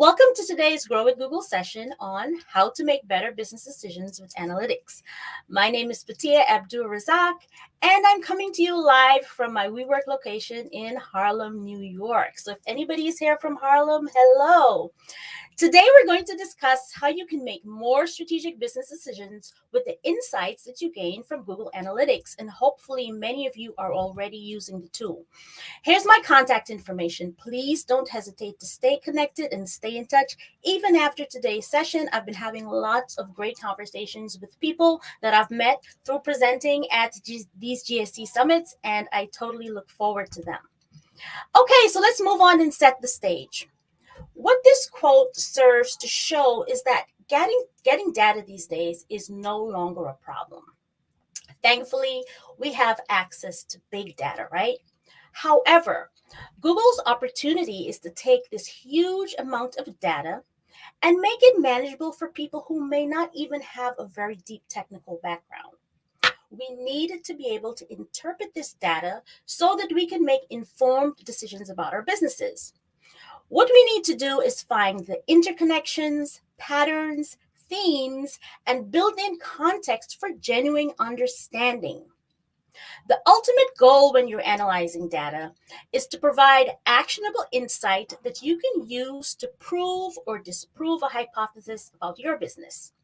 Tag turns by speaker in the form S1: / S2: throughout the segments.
S1: Welcome to today's Grow with Google session on how to make better business decisions with analytics. My name is Petia, Abdur, Razzaaq, and I'm coming to you live from my WeWork location in Harlem, New York. So if anybody is here from Harlem, hello. Today, we're going to discuss how you can make more strategic business decisions with the insights that you gain from Google Analytics, and hopefully many of you are already using the tool. Here's my contact information. Please don't hesitate to stay connected and stay in touch. Even after today's session, I've been having lots of great conversations with people that I've met through presenting at these GSC summits, and I totally look forward to them. Okay, so let's move on and set the stage. What this quote serves to show is that getting data these days is no longer a problem. Thankfully, we have access to big data, right? However, Google's opportunity is to take this huge amount of data and make it manageable for people who may not even have a very deep technical background. We needed to be able to interpret this data so that we can make informed decisions about our businesses. What we need to do is find the interconnections, patterns, themes, and build in context for genuine understanding. The ultimate goal when you're analyzing data is to provide actionable insight that you can use to prove or disprove a hypothesis about your business.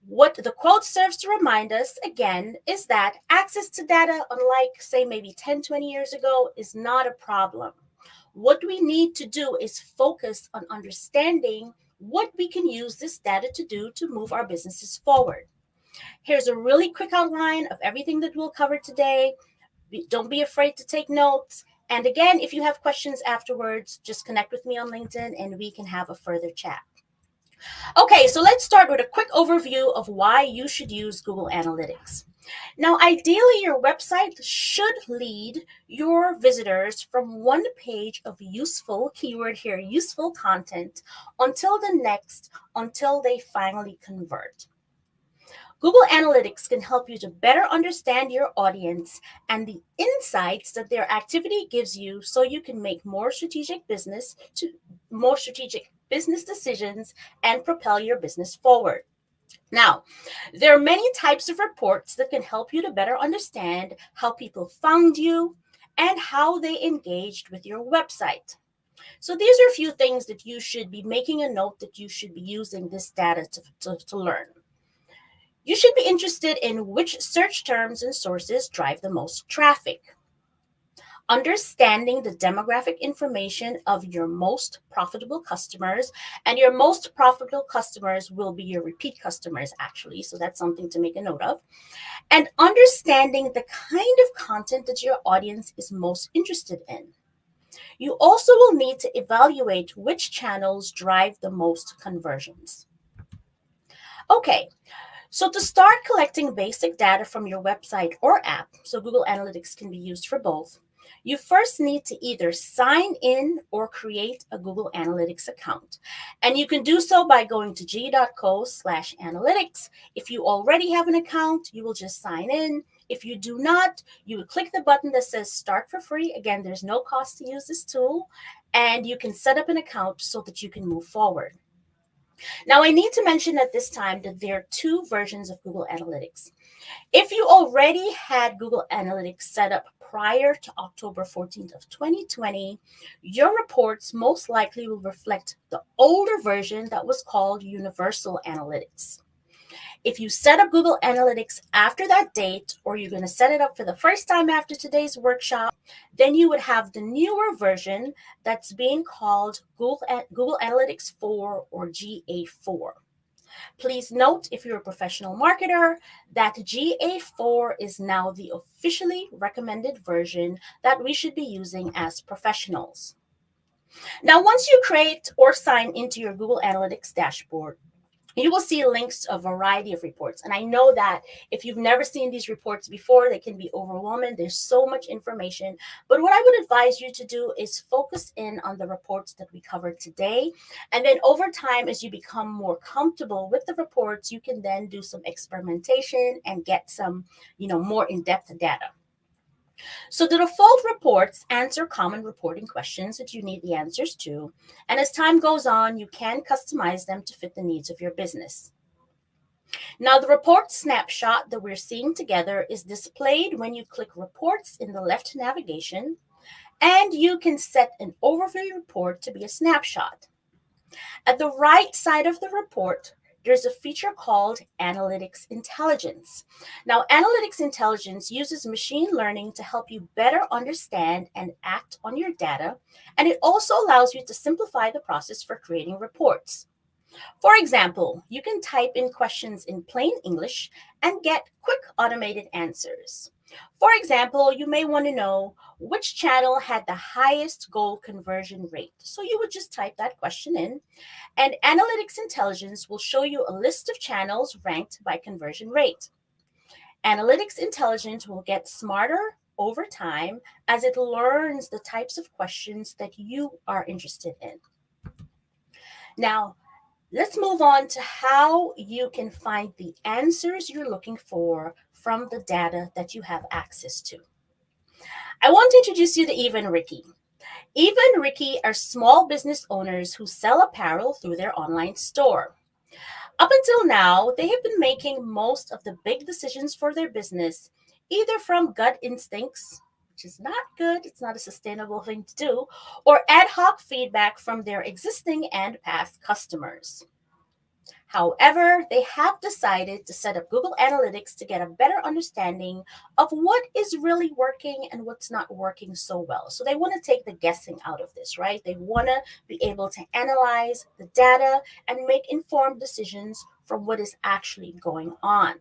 S1: What the quote serves to remind us, again, is that access to data, unlike, say, maybe 10, 20 years ago, is not a problem. What we need to do is focus on understanding what we can use this data to do to move our businesses forward. Here's a really quick outline of everything that we'll cover today. Don't be afraid to take notes. And again, if you have questions afterwards, just connect with me on LinkedIn and we can have a further chat. Okay, so let's start with a quick overview of why you should use Google Analytics. Now, ideally, your website should lead your visitors from one page of useful, keyword here, useful content until the next, until they finally convert. Google Analytics can help you to better understand your audience and the insights that their activity gives you so you can make more strategic business decisions and propel your business forward. Now, there are many types of reports that can help you to better understand how people found you and how they engaged with your website. So these are a few things that you should be making a note that you should be using this data to learn. You should be interested in which search terms and sources drive the most traffic. Understanding the demographic information of your most profitable customers, and your most profitable customers will be your repeat customers, actually, so that's something to make a note of. And understanding the kind of content that your audience is most interested in. You also will need to evaluate which channels drive the most conversions. Okay. So to start collecting basic data from your website or app, so Google Analytics can be used for both, you first need to either sign in or create a Google Analytics account. And you can do so by going to g.co/analytics. If you already have an account, you will just sign in. If you do not, you would click the button that says Start for free. Again, there's no cost to use this tool, and you can set up an account so that you can move forward. Now, I need to mention at this time that there are two versions of Google Analytics. If you already had Google Analytics set up prior to October 14th of 2020, your reports most likely will reflect the older version that was called Universal Analytics. If you set up Google Analytics after that date, or you're going to set it up for the first time after today's workshop, then you would have the newer version that's being called Google Analytics 4 or GA4. Please note, if you're a professional marketer, that GA4 is now the officially recommended version that we should be using as professionals. Now, once you create or sign into your Google Analytics dashboard, you will see links to a variety of reports. And I know that if you've never seen these reports before, they can be overwhelming. There's so much information. But what I would advise you to do is focus in on the reports that we covered today. And then over time, as you become more comfortable with the reports, you can then do some experimentation and get some, more in-depth data. So the default reports answer common reporting questions that you need the answers to. And as time goes on, you can customize them to fit the needs of your business. Now, the report snapshot that we're seeing together is displayed when you click Reports in the left navigation, and you can set an overview report to be a snapshot. At the right side of the report, there's a feature called Analytics Intelligence. Now, Analytics Intelligence uses machine learning to help you better understand and act on your data, and it also allows you to simplify the process for creating reports. For example, you can type in questions in plain English and get quick automated answers. For example, you may want to know which channel had the highest goal conversion rate. So you would just type that question in, and Analytics Intelligence will show you a list of channels ranked by conversion rate. Analytics Intelligence will get smarter over time as it learns the types of questions that you are interested in. Now, let's move on to how you can find the answers you're looking for from the data that you have access to. I want to introduce you to Eva and Ricky. Eva and Ricky are small business owners who sell apparel through their online store. Up until now, they have been making most of the big decisions for their business, either from gut instincts, which is not good, it's not a sustainable thing to do, or ad hoc feedback from their existing and past customers. However, they have decided to set up Google Analytics to get a better understanding of what is really working and what's not working so well. So they want to take the guessing out of this, right? They want to be able to analyze the data and make informed decisions from what is actually going on.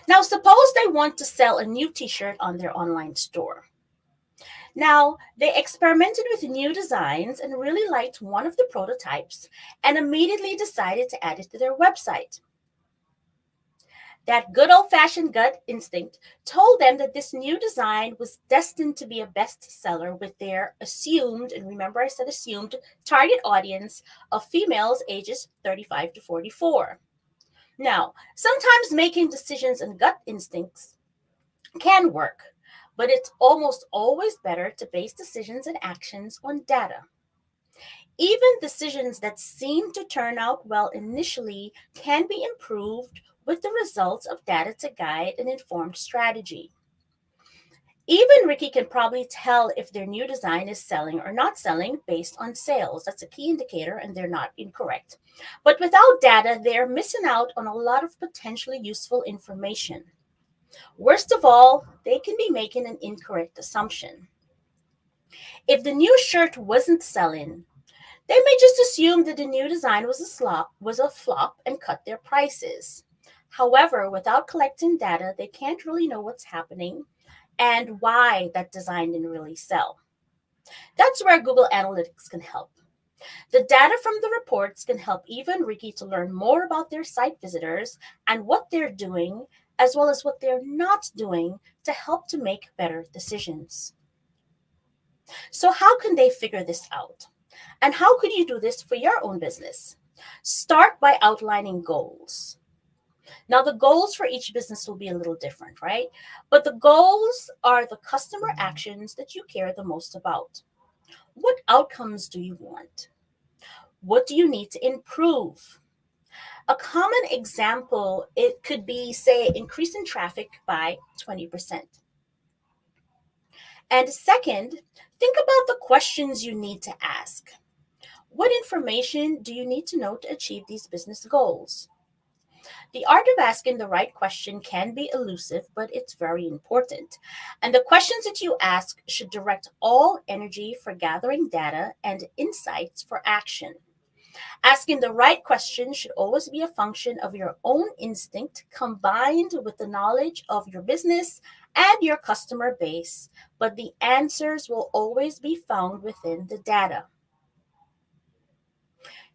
S1: Now, suppose they want to sell a new t shirt on their online store. Now, they experimented with new designs and really liked one of the prototypes and immediately decided to add it to their website. That good old fashioned gut instinct told them that this new design was destined to be a bestseller with their assumed, and remember I said assumed, target audience of females ages 35 to 44. Now, sometimes making decisions and gut instincts can work, but it's almost always better to base decisions and actions on data. Even decisions that seem to turn out well initially can be improved with the results of data to guide an informed strategy. Even Ricky can probably tell if their new design is selling or not selling based on sales. That's a key indicator, and they're not incorrect. But without data, they're missing out on a lot of potentially useful information. Worst of all, they can be making an incorrect assumption. If the new shirt wasn't selling, they may just assume that the new design was a flop and cut their prices. However, without collecting data, they can't really know what's happening and why that design didn't really sell. That's where Google Analytics can help. The data from the reports can help Eva and Ricky to learn more about their site visitors and what they're doing, as well as what they're not doing to help to make better decisions. So, how can they figure this out? And how could you do this for your own business? Start by outlining goals. Now, the goals for each business will be a little different, right? But the goals are the customer actions that you care the most about. What outcomes do you want? What do you need to improve? A common example, it could be, say, increasing traffic by 20%. And second, think about the questions you need to ask. What information do you need to know to achieve these business goals? The art of asking the right question can be elusive, but it's very important. And the questions that you ask should direct all energy for gathering data and insights for action. Asking the right question should always be a function of your own instinct combined with the knowledge of your business and your customer base, but the answers will always be found within the data.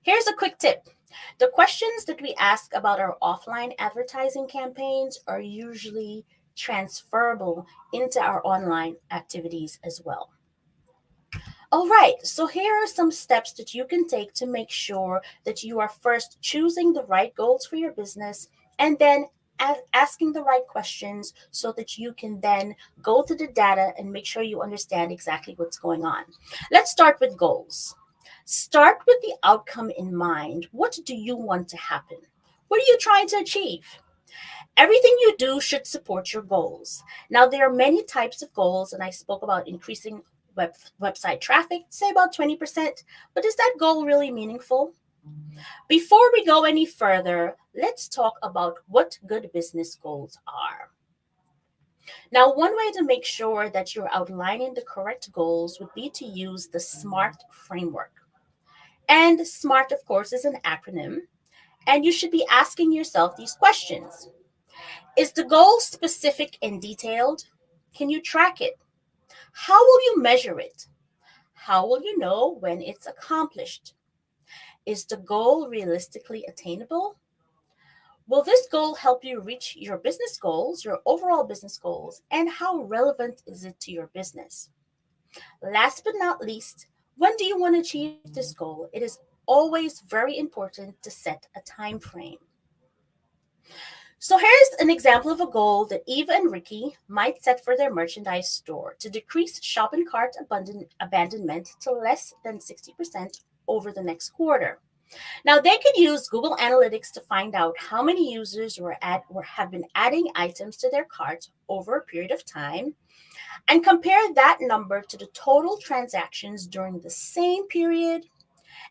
S1: Here's a quick tip. The questions that we ask about our offline advertising campaigns are usually transferable into our online activities as well. All right, so here are some steps that you can take to make sure that you are first choosing the right goals for your business and then asking the right questions so that you can then go to the data and make sure you understand exactly what's going on. Let's start with goals. Start with the outcome in mind. What do you want to happen? What are you trying to achieve? Everything you do should support your goals. Now, there are many types of goals, and I spoke about increasing website traffic, say about 20%. But is that goal really meaningful? Before we go any further, let's talk about what good business goals are. Now, one way to make sure that you're outlining the correct goals would be to use the SMART framework. And SMART, of course, is an acronym. And you should be asking yourself these questions. Is the goal specific and detailed? Can you track it? How will you measure it? How will you know when it's accomplished? Is the goal realistically attainable? Will this goal help you reach your business goals, your overall business goals, and how relevant is it to your business? Last but not least, when do you want to achieve this goal? It is always very important to set a time frame. So here's an example of a goal that Eva and Ricky might set for their merchandise store to decrease shopping cart abandonment to less than 60% over the next quarter. Now they could use Google Analytics to find out how many users have been adding items to their cart over a period of time and compare that number to the total transactions during the same period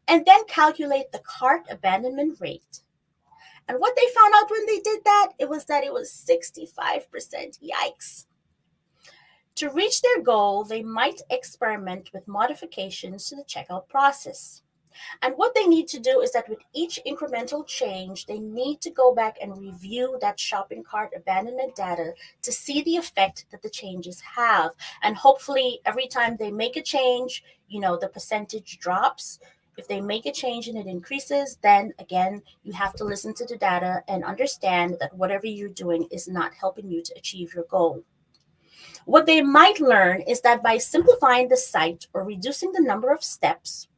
S1: and then calculate the cart abandonment rate. And what they found out when they did that, it was 65%. Yikes. To reach their goal, they might experiment with modifications to the checkout process. And what they need to do is that with each incremental change, they need to go back and review that shopping cart abandonment data to see the effect that the changes have. And hopefully, every time they make a change, the percentage drops. If they make a change and it increases, then again, you have to listen to the data and understand that whatever you're doing is not helping you to achieve your goal. What they might learn is that by simplifying the site or reducing the number of steps,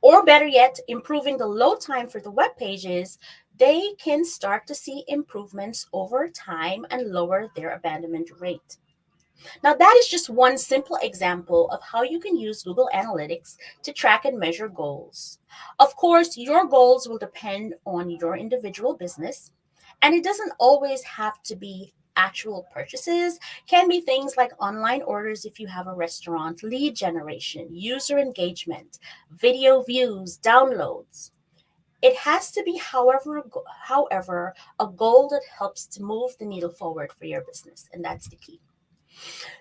S1: or better yet, improving the load time for the web pages, they can start to see improvements over time and lower their abandonment rate. Now, that is just one simple example of how you can use Google Analytics to track and measure goals. Of course, your goals will depend on your individual business, and it doesn't always have to be actual purchases. Can be things like online orders if you have a restaurant, lead generation, user engagement, video views, downloads. It has to be, however, a goal that helps to move the needle forward for your business, and that's the key.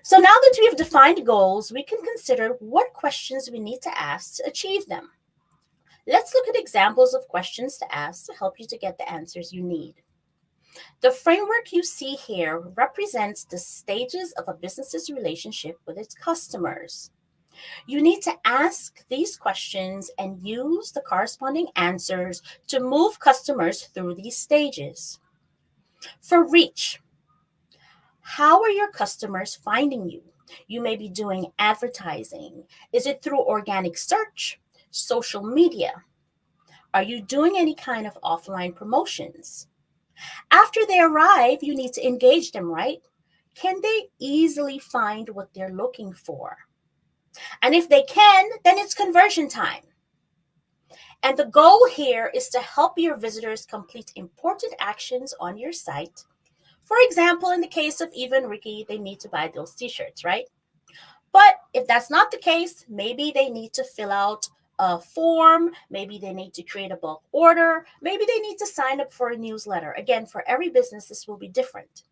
S1: So now that we have defined goals, we can consider what questions we need to ask to achieve them. Let's look at examples of questions to ask to help you to get the answers you need. The framework you see here represents the stages of a business's relationship with its customers. You need to ask these questions and use the corresponding answers to move customers through these stages. For reach, how are your customers finding you? You may be doing advertising. Is it through organic search, social media? Are you doing any kind of offline promotions? After they arrive, you need to engage them, right? Can they easily find what they're looking for? And if they can, then it's conversion time. And the goal here is to help your visitors complete important actions on your site. For example, in the case of Eva and Ricky, they need to buy those t-shirts, right? But if that's not the case, maybe they need to fill out a form, maybe they need to create a bulk order, maybe they need to sign up for a newsletter. Again, for every business, this will be different.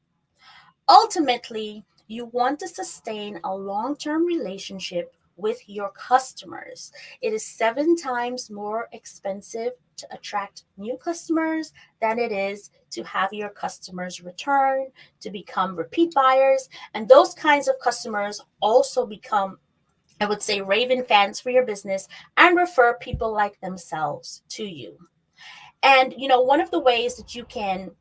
S1: Ultimately, you want to sustain a long-term relationship with your customers. It is 7 times more expensive to attract new customers than it is to have your customers return, to become repeat buyers. And those kinds of customers also become, I would say, raven fans for your business and refer people like themselves to you. And, one of the ways that you can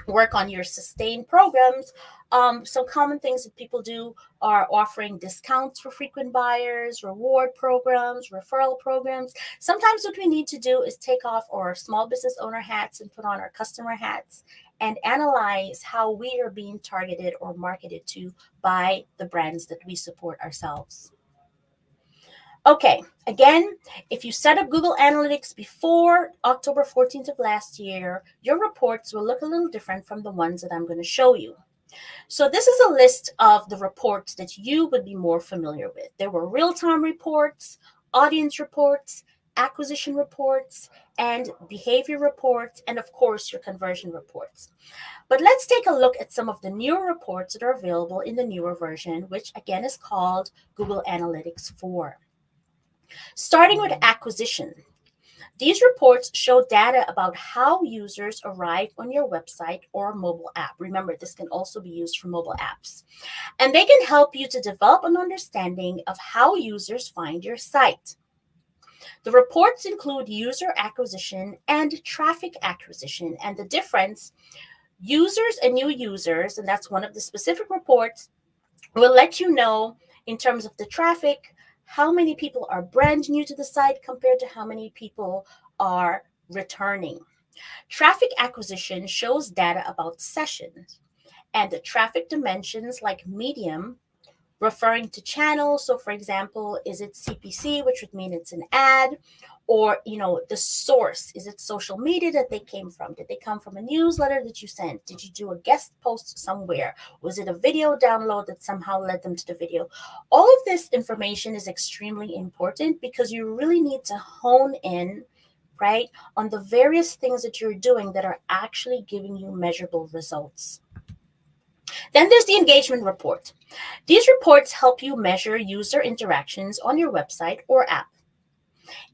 S1: work on your sustained programs. Some common things that people do are offering discounts for frequent buyers, reward programs, referral programs. Sometimes what we need to do is take off our small business owner hats and put on our customer hats and analyze how we are being targeted or marketed to by the brands that we support ourselves. Okay, again, if you set up Google Analytics before October 14th of last year, your reports will look a little different from the ones that I'm going to show you. So this is a list of the reports that you would be more familiar with. There were real-time reports, audience reports, acquisition reports, and behavior reports, and of course, your conversion reports. But let's take a look at some of the newer reports that are available in the newer version, which again is called Google Analytics 4. Starting with acquisition. These reports show data about how users arrive on your website or mobile app. Remember, this can also be used for mobile apps. And they can help you to develop an understanding of how users find your site. The reports include user acquisition and traffic acquisition. And the difference, users and new users, and that's one of the specific reports, will let you know in terms of the traffic, how many people are brand new to the site compared to how many people are returning. Traffic acquisition shows data about sessions, and the traffic dimensions like medium referring to channels. So for example, is it CPC, which would mean it's an ad, or the source, is it social media that they came from? Did they come from a newsletter that you sent? Did you do a guest post somewhere? Was it a video download that somehow led them to the video? All of this information is extremely important because you really need to hone in, right, on the various things that you're doing that are actually giving you measurable results. Then there's the engagement report. These reports help you measure user interactions on your website or app.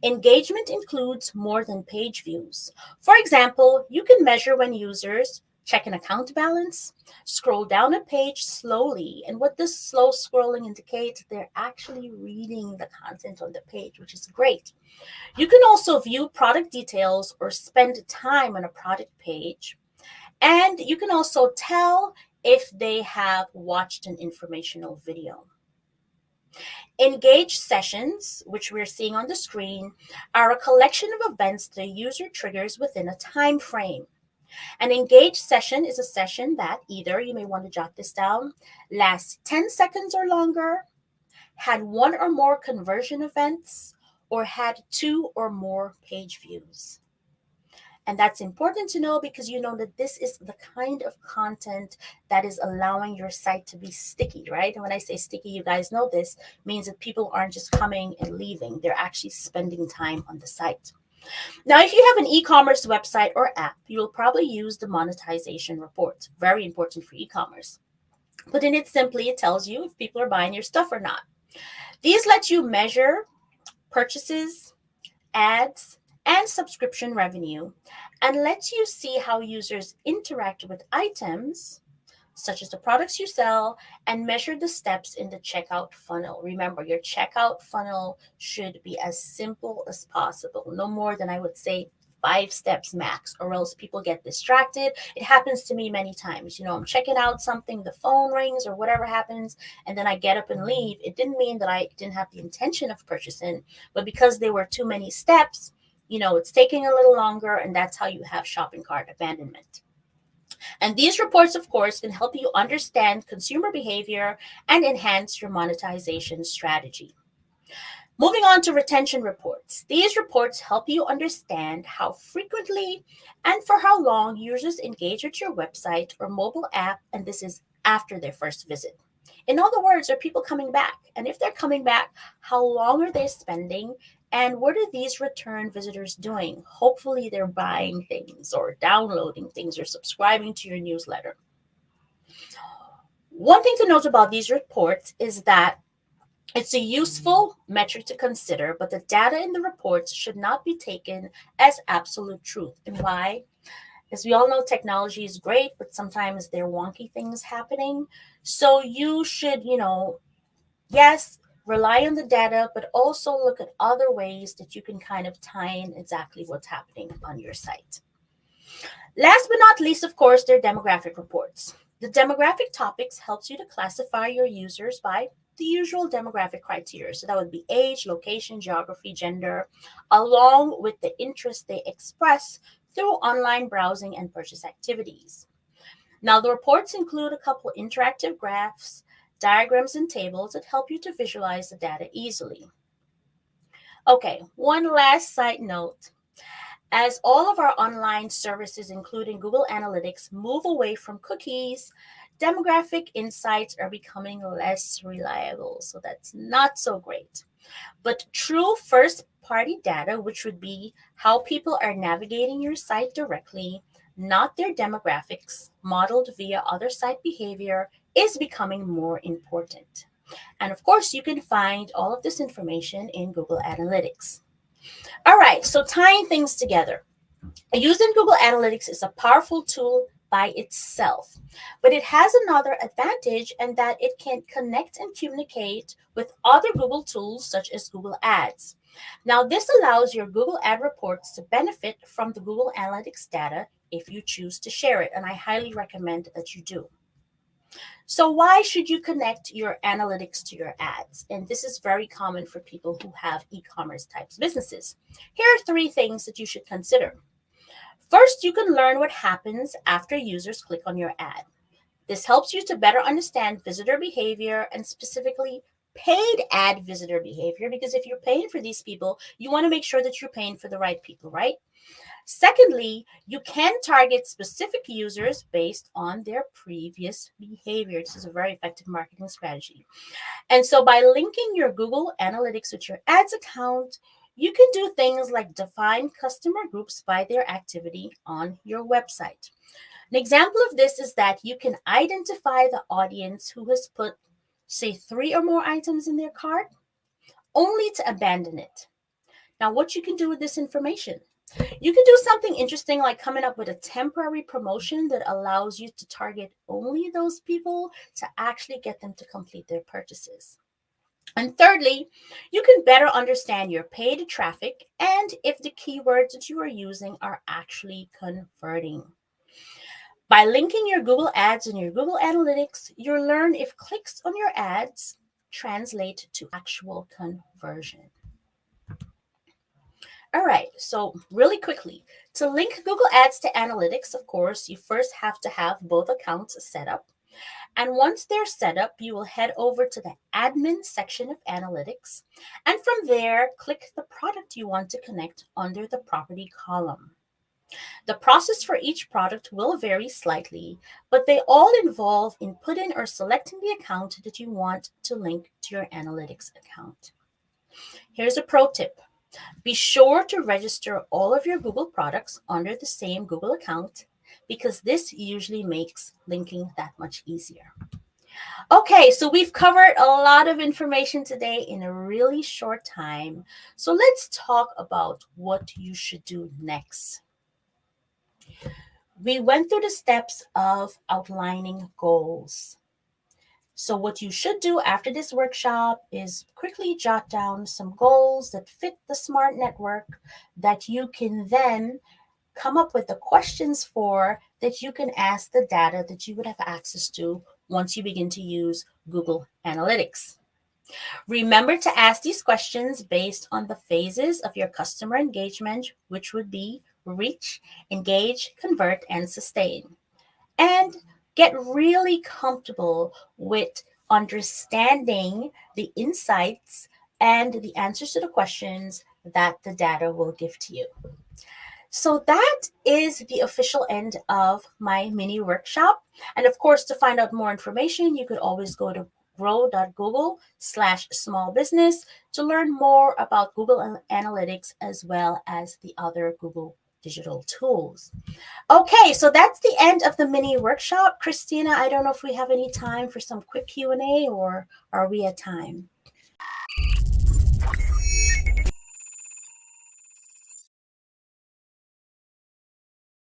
S1: Engagement includes more than page views. For example, you can measure when users check an account balance, scroll down a page slowly, and what this slow scrolling indicates, they're actually reading the content on the page, which is great. You can also view product details or spend time on a product page. And you can also tell if they have watched an informational video. Engaged sessions, which we're seeing on the screen, are a collection of events the user triggers within a time frame. An engaged session is a session that either, you may want to jot this down, lasts 10 seconds or longer, had one or more conversion events, or had 2 or more page views. And that's important to know because you know that this is the kind of content that is allowing your site to be sticky, right? And when I say sticky, you guys know this means that people aren't just coming and leaving. They're actually spending time on the site. Now, if you have an e-commerce website or app, you'll probably use the monetization report. Very important for e-commerce. But in it simply, it tells you if people are buying your stuff or not. These let you measure purchases, ads, and subscription revenue, and lets you see how users interact with items, such as the products you sell, and measure the steps in the checkout funnel. Remember, your checkout funnel should be as simple as possible, no more than, I would say, 5 steps max, or else people get distracted. It happens to me many times. I'm checking out something, the phone rings or whatever happens, and then I get up and leave. It didn't mean that I didn't have the intention of purchasing, but because there were too many steps, it's taking a little longer, and that's how you have shopping cart abandonment. And these reports, of course, can help you understand consumer behavior and enhance your monetization strategy. Moving on to retention reports. These reports help you understand how frequently and for how long users engage with your website or mobile app, and this is after their first visit. In other words, are people coming back? And if they're coming back, how long are they spending? And what are these return visitors doing? Hopefully they're buying things or downloading things or subscribing to your newsletter. One thing to note about these reports is that it's a useful metric to consider, but the data in the reports should not be taken as absolute truth. And why? As we all know, technology is great, but sometimes there are wonky things happening. So you should, yes, rely on the data, but also look at other ways that you can kind of tie in exactly what's happening on your site. Last but not least, of course, there are demographic reports. The demographic topics helps you to classify your users by the usual demographic criteria. So that would be age, location, geography, gender, along with the interest they express through online browsing and purchase activities. Now, the reports include a couple interactive graphs, diagrams, and tables that help you to visualize the data easily. Okay, one last side note. As all of our online services, including Google Analytics, move away from cookies, demographic insights are becoming less reliable. So that's not so great. But true first party data, which would be how people are navigating your site directly, not their demographics, modeled via other site behavior, is becoming more important. And of course, you can find all of this information in Google Analytics. All right, so tying things together. Using Google Analytics is a powerful tool by itself, but it has another advantage in that it can connect and communicate with other Google tools such as Google Ads. Now, this allows your Google Ad reports to benefit from the Google Analytics data if you choose to share it, and I highly recommend that you do. So why should you connect your analytics to your ads? And this is very common for people who have e-commerce types businesses. Here are 3 things that you should consider. First, you can learn what happens after users click on your ad. This helps you to better understand visitor behavior and specifically paid ad visitor behavior, because if you're paying for these people, you want to make sure that you're paying for the right people, right? Secondly, you can target specific users based on their previous behavior. This is a very effective marketing strategy. And so by linking your Google Analytics with your ads account, you can do things like define customer groups by their activity on your website. An example of this is that you can identify the audience who has put, say, 3 or more items in their cart, only to abandon it. Now, what you can do with this information? You can do something interesting like coming up with a temporary promotion that allows you to target only those people to actually get them to complete their purchases. And thirdly, you can better understand your paid traffic and if the keywords that you are using are actually converting. By linking your Google Ads and your Google Analytics, you'll learn if clicks on your ads translate to actual conversion. All right, so really quickly, to link Google Ads to Analytics, of course, you first have to have both accounts set up. And once they're set up, you will head over to the admin section of Analytics. And from there, click the product you want to connect under the property column. The process for each product will vary slightly, but they all involve inputting or selecting the account that you want to link to your Analytics account. Here's a pro tip. Be sure to register all of your Google products under the same Google account, because this usually makes linking that much easier. Okay, so we've covered a lot of information today in a really short time. So let's talk about what you should do next. We went through the steps of outlining goals. So what you should do after this workshop is quickly jot down some goals that fit the SMART network that you can then come up with the questions for that you can ask the data that you would have access to once you begin to use Google Analytics. Remember to ask these questions based on the phases of your customer engagement, which would be reach, engage, convert, and sustain. And get really comfortable with understanding the insights and the answers to the questions that the data will give to you. So that is the official end of my mini workshop. And of course, to find out more information, you could always go to grow.google/small business to learn more about Google Analytics as well as the other Google digital tools. Okay, so that's the end of the mini workshop. Christina, I don't know if we have any time for some quick Q&A, or are we at time?